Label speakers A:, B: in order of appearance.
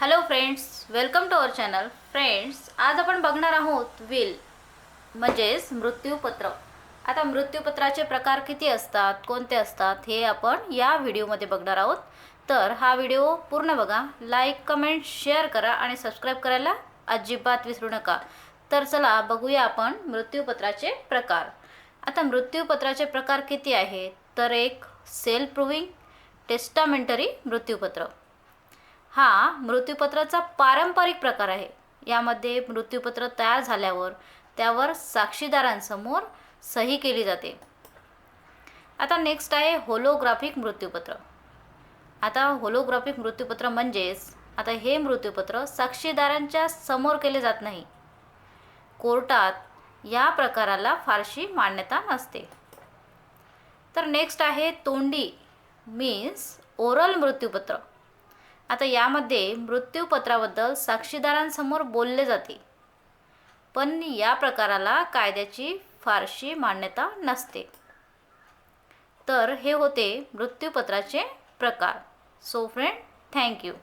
A: Hello friends, welcome to our channel. Friends, आज आपण बघणार आहोत विल म्हणजेच मृत्यूपत्र. आता मृत्यूपत्राचे प्रकार किती असतात, कोणते असतात हे आपण या व्हिडिओमध्ये बघणार आहोत. तर हा व्हिडिओ पूर्ण बघा, लाईक, कमेंट, शेअर करा आणि सबस्क्राईब करायला अजिबात विसरू नका. तर चला बघूया आपण मृत्यूपत्राचे प्रकार. आता मृत्यूपत्राचे प्रकार किती आहेत, तर एक सेल्फ प्रूव्हिंग टेस्टामेंटरी मृत्यूपत्र. हा मृत्यूपत्राचा पारंपरिक प्रकार आहे. यामध्ये मृत्यूपत्र तयार झाल्यावर त्यावर साक्षीदारांसमोर सही केली जाते. आता नेक्स्ट आहे होलोग्राफिक मृत्यूपत्र. आता होलोग्राफिक मृत्यूपत्र म्हणजेच आता हे मृत्यूपत्र साक्षीदारांच्या समोर केले जात नाही. कोर्टात या प्रकाराला फारशी मान्यता नसते. तर नेक्स्ट आहे तोंडी मीन्स ओरल मृत्यूपत्र. आता यामध्ये मृत्यूपत्राबद्दल साक्षीदारांसमोर बोलले जाते, पण या प्रकाराला कायद्याची फारशी मान्यता नसते. तर हे होते मृत्यूपत्राचे प्रकार. So friend, thank you.